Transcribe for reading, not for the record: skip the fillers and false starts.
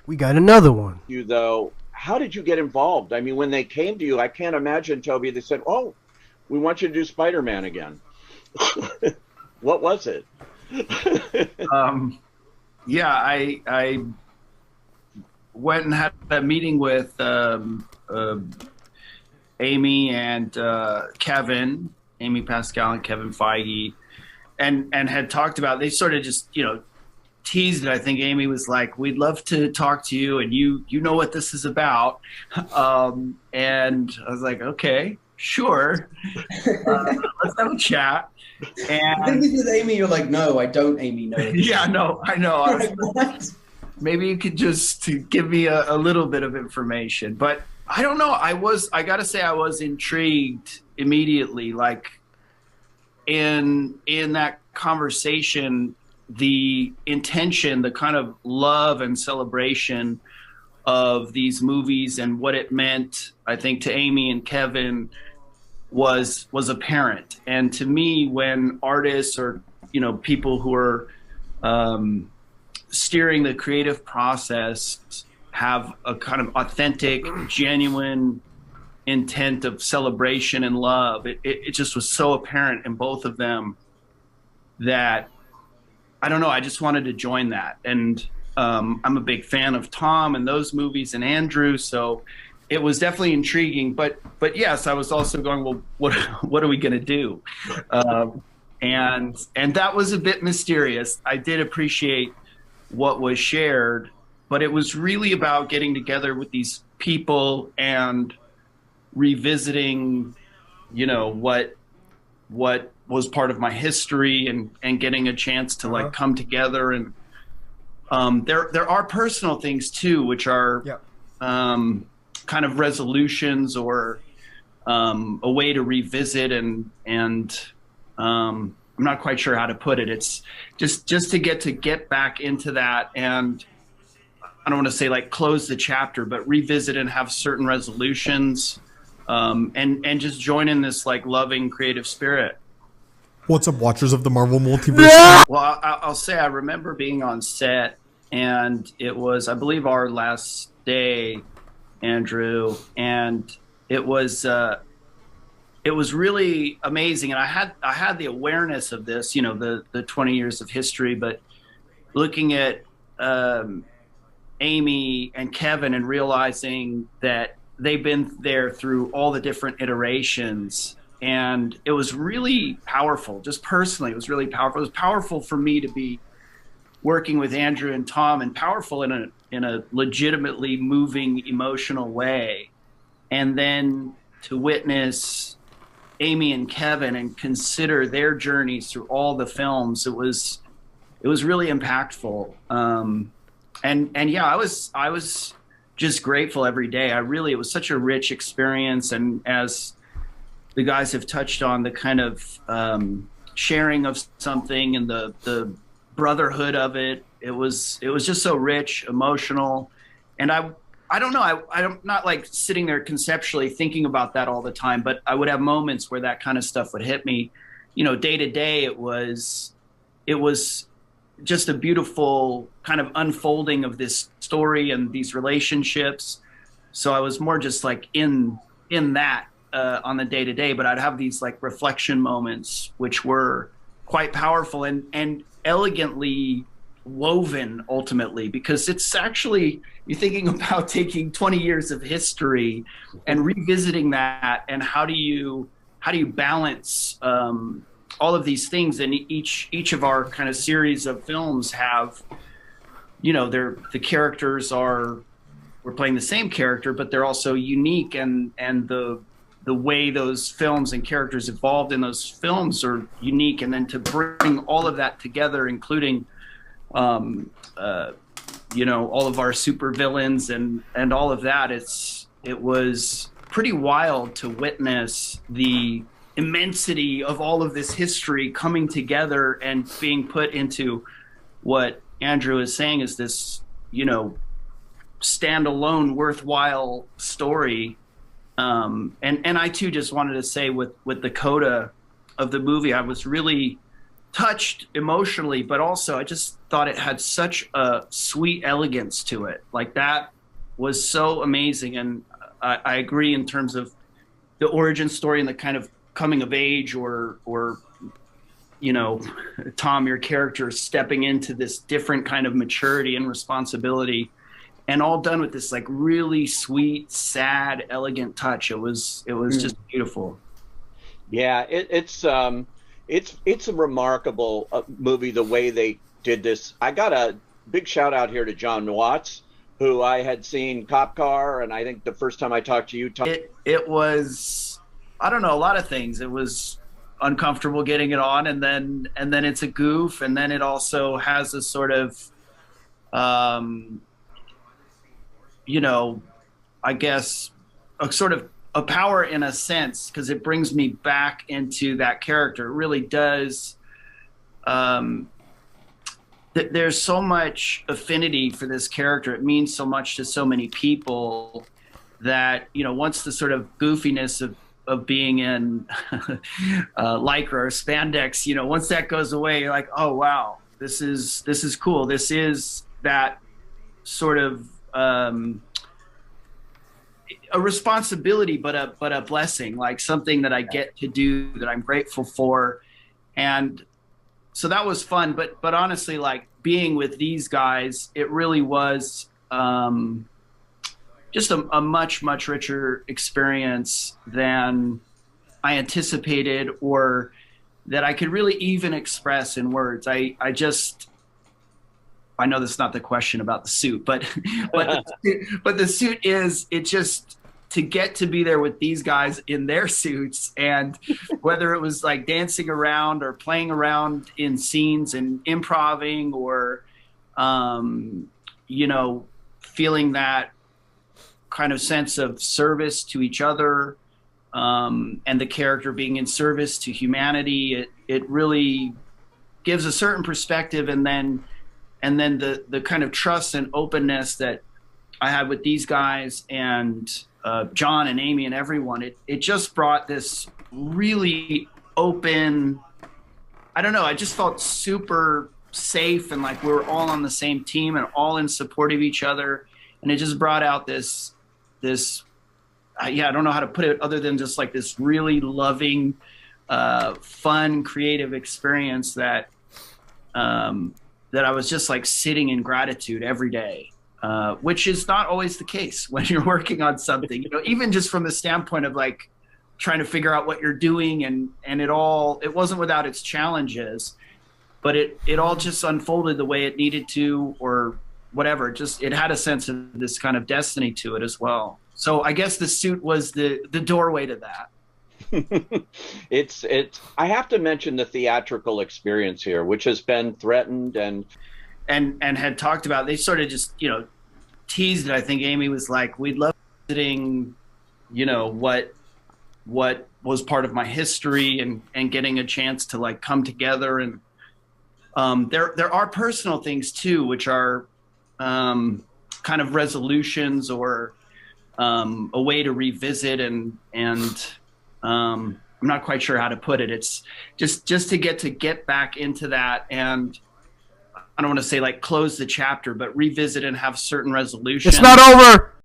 We got another one. You though, how did you get involved? I mean, when they came to you, I can't imagine, Toby, they said, "Oh, we want you to do Spider-Man again." What was it? Um, yeah, I went and had a meeting with Amy and Kevin, Amy Pascal and Kevin Feige, and had talked about. They sort of just teased it. I think Amy was like, "We'd love to talk to you, and you know what this is about." And I was like, "Okay, sure, let's have a chat." I think And with Amy, you're like, no, I don't, Amy, no. yeah, no, I know. I was, What? maybe you could just give me a little bit of information, but I don't know. I gotta say, I was intrigued immediately. Like in that conversation, the intention, the kind of love and celebration of these movies and what it meant, I think, to Amy and Kevin was apparent. And to me, when artists or people who are steering the creative process have a kind of authentic, genuine intent of celebration and love, it just was so apparent in both of them that I don't know. I just wanted to join that, and I'm a big fan of Tom and those movies and Andrew, so it was definitely intriguing. But yes, I was also going, well, what are we going to do? And that was a bit mysterious. I did appreciate what was shared, but it was really about getting together with these people and revisiting, what was part of my history and getting a chance to like come together. And there are personal things too, which are kind of resolutions or a way to revisit and I'm not quite sure how to put it. It's just to get back into that, and I don't want to say like close the chapter, but revisit and have certain resolutions, and just join in this like loving creative spirit. What's up, watchers of the Marvel Multiverse? Well, I'll say I remember being on set, and it was, I believe, our last day, Andrew, and it was really amazing. And I had the awareness of this, the 20 years of history, but looking at Amy and Kevin and realizing that they've been there through all the different iterations. And it was really powerful. Just personally, it was really powerful. It was powerful for me to be working with Andrew and Tom, and powerful in a legitimately moving, emotional way. And then to witness Amy and Kevin and consider their journeys through all the films, it was really impactful. And yeah, I was just grateful every day. It was such a rich experience. And as the guys have touched on, the kind of sharing of something and the brotherhood of it, it was just so rich, emotional. And I don't know, I'm not like sitting there conceptually thinking about that all the time, but I would have moments where that kind of stuff would hit me. Day to day, it was just a beautiful kind of unfolding of this story and these relationships. So I was more just like in that on the day to day, but I'd have these like reflection moments, which were quite powerful and elegantly woven ultimately, because it's actually, you're thinking about taking 20 years of history and revisiting that, and how do you balance all of these things. And each of our kind of series of films have, the characters we're playing the same character, but they're also unique, and the way those films and characters evolved in those films are unique. And then to bring all of that together, including all of our super villains and all of that, it was pretty wild to witness the immensity of all of this history coming together and being put into what Andrew is saying is this, standalone, worthwhile story. And I too just wanted to say with the coda of the movie, I was really touched emotionally, but also I just thought it had such a sweet elegance to it. Like that was so amazing. And I agree in terms of the origin story and the kind of coming of age, or you know, Tom, your character stepping into this different kind of maturity and responsibility, and all done with this like really sweet, sad, elegant touch. It was just beautiful. Yeah, it's a remarkable movie the way they did this. I got a big shout out here to John Watts, who I had seen Cop Car, and I think the first time I talked to you, Tom, it was, I don't know, a lot of things. It was uncomfortable getting it on, and then it's a goof, and then it also has a sort of you know, I guess a sort of a power in a sense, because it brings me back into that character. It really does. There's so much affinity for this character. It means so much to so many people that, you know, once the sort of goofiness of being in lycra or spandex, you know, once that goes away, you're like, oh wow, this is cool. This is that sort of a responsibility, but a blessing, like something that I get to do that I'm grateful for. And so that was fun. But honestly, like being with these guys, it really was just a much, much richer experience than I anticipated, or that I could really even express in words. I know that's not the question about the suit, but the suit is, it just, to get to be there with these guys in their suits, and whether it was like dancing around or playing around in scenes and improvising, or you know, feeling that kind of sense of service to each other, and the character being in service to humanity, it really gives a certain perspective. And then the kind of trust and openness that I had with these guys, and John and Amy and everyone, it just brought this really open, I don't know, I just felt super safe, and like we were all on the same team and all in support of each other. And it just brought out this I don't know how to put it other than just like this really loving, fun, creative experience that I was just like sitting in gratitude every day, which is not always the case when you're working on something, you know, even just from the standpoint of like trying to figure out what you're doing, and it wasn't without its challenges, but it all just unfolded the way it needed to, or whatever. It had a sense of this kind of destiny to it as well. So I guess the suit was the doorway to that. It's I have to mention the theatrical experience here, which has been threatened and had talked about. They sort of just, you know, teased it. I think Amy was like, we'd love visiting, you know, what was part of my history, and getting a chance to like come together. And there are personal things too, which are kind of resolutions, or a way to revisit, and I'm not quite sure how to put it. It's just to get back into that, and I don't want to say like close the chapter, but revisit and have certain resolutions. It's not over.